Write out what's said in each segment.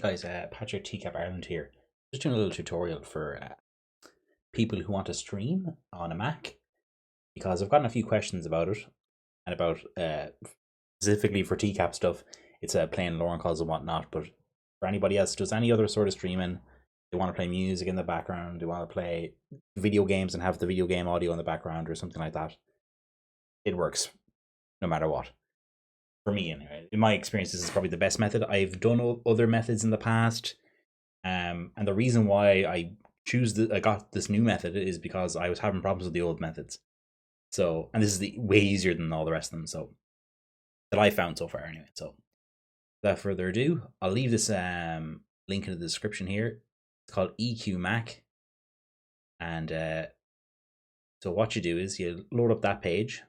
Hey guys, Patrick TCAP Ireland here. Just doing a little tutorial for people who want to stream on a Mac because I've gotten a few questions about it and about specifically for TCAP stuff. It's playing Lauren calls and whatnot, but for anybody else, does any other sort of streaming, they want to play music in the background, they want to play video games and have the video game audio in the background or something like that, it works no matter what. For me, anyway, in my experience, this is probably the best method. I've done other methods in the past. And the reason why I got this new method is because I was having problems with the old methods. So, and this is way easier than all the rest of them. So that I found so far anyway. So without further ado, I'll leave this link in the description here. It's called EQ Mac. And so what you do is you load up that page.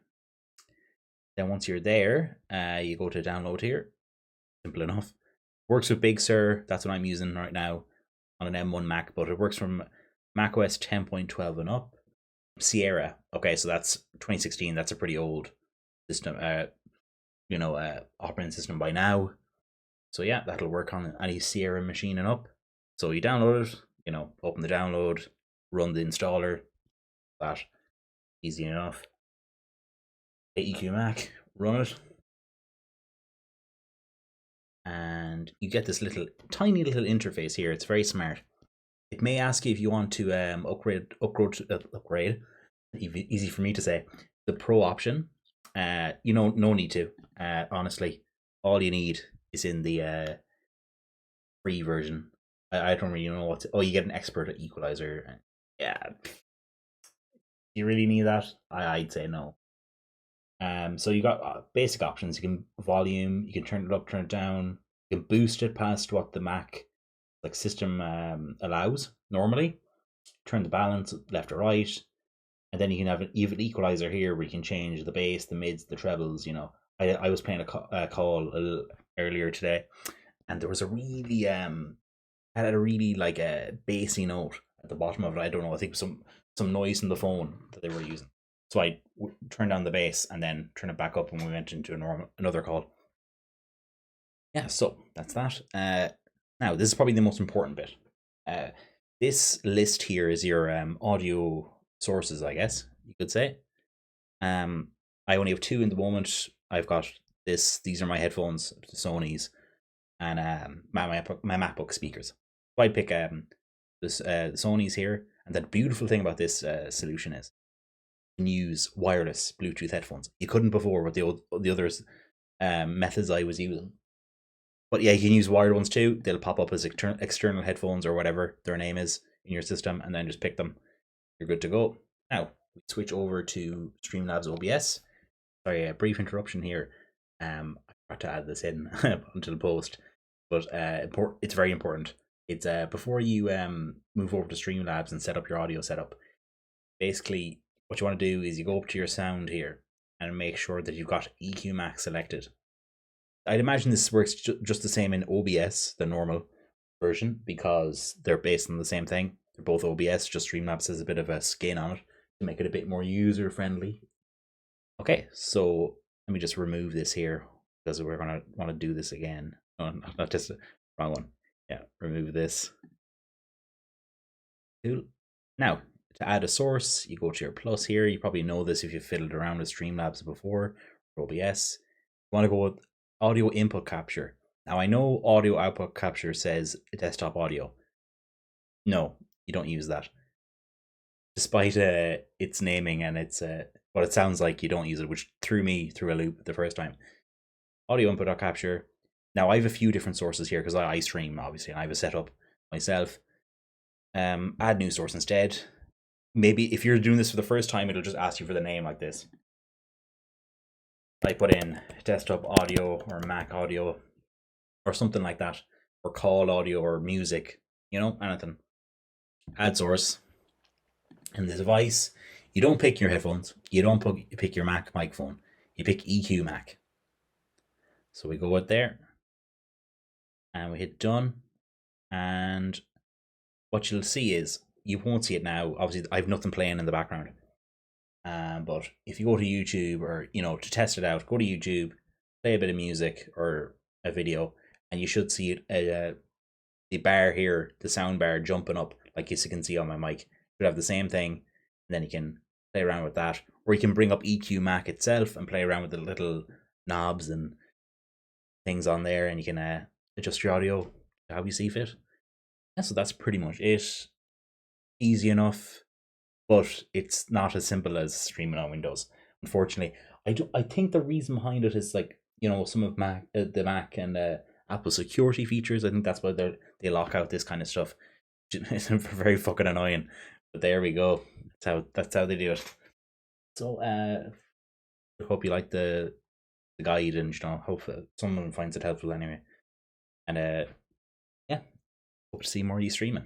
Then once you're there, you go to download here. Simple enough. Works with Big Sur. That's what I'm using right now on an M1 Mac, but it works from macOS 10.12 and up. Sierra. Okay, so that's 2016. That's a pretty old system, operating system by now. So yeah, that'll work on any Sierra machine and up. So you download it, open the download, run the installer. That easy enough. EQ Mac, run it. And you get this tiny little interface here. It's very smart. It may ask you if you want to upgrade. Easy for me to say. The Pro option. No need to. Honestly, all you need is in the free version. I don't really know what. You get an expert equalizer. Yeah, you really need that? I'd say no. So you got basic options. You can volume, you can turn it up, turn it down, you can boost it past what the Mac system allows normally. Turn the balance left or right, and then you can have an even equalizer here where you can change the bass, the mids, the trebles. I was playing a call a little earlier today, and there was a really had a really a bassy note at the bottom of it. I don't know. I think some noise from the phone that they were using. So I turned down the bass and then turned it back up when we went into another call. Yeah, so that's that. Now, this is probably the most important bit. This list here is your audio sources, I guess you could say. I only have two in the moment. I've got this. These are my headphones, Sony's, and my MacBook speakers. So I pick this Sony's here, and the beautiful thing about this solution is you can use wireless Bluetooth headphones. You couldn't before with the others methods I was using. But yeah, you can use wired ones too. They'll pop up as external headphones or whatever their name is in your system, and then just pick them. You're good to go. Now, we switch over to StreamLabs OBS. Sorry, a brief interruption here. I forgot to add this in until post, but it's very important. It's before you move over to StreamLabs and set up your audio setup. Basically, what you want to do is you go up to your sound here and make sure that you've got EQ Max selected. I'd imagine this works just the same in OBS, the normal version, because they're based on the same thing. They're both OBS, just Streamlabs has a bit of a skin on it to make it a bit more user friendly. Okay, so let me just remove this here because we're gonna want to do this again. Oh, not just the wrong one. Yeah, remove this. Cool. Now, to add a source, you go to your plus here. You probably know this if you've fiddled around with Streamlabs before, or OBS. You want to go with audio input capture. Now, I know audio output capture says desktop audio. No, you don't use that. Despite its naming and its what it sounds like, you don't use it, which threw me through a loop the first time. Audio input capture. Now, I have a few different sources here because I stream, obviously, and I have a setup myself. Add new source instead. Maybe if you're doing this for the first time, it'll just ask you for the name like this. I put in desktop audio or Mac audio or something like that, or call audio or music, anything. Add source. And the device, you don't pick your headphones, you don't pick your Mac microphone, you pick EQ Mac. So we go out there and we hit done, and what you'll see is, you won't see it now, obviously I have nothing playing in the background, but if you go to YouTube or to test it out, go to YouTube, play a bit of music or a video, and you should see it the bar here, the sound bar jumping up, like you can see on my mic. You have the same thing, and then you can play around with that. Or you can bring up EQ Mac itself and play around with the little knobs and things on there, and you can adjust your audio how you see fit. Yeah, so that's pretty much it. Easy enough, but it's not as simple as streaming on Windows. Unfortunately, I think the reason behind it is like some of the Mac and Apple security features. I think that's why they lock out this kind of stuff. It's very fucking annoying. But there we go. That's how they do it. So I hope you like the guide, and hope someone finds it helpful anyway. And yeah, hope to see more of you streaming.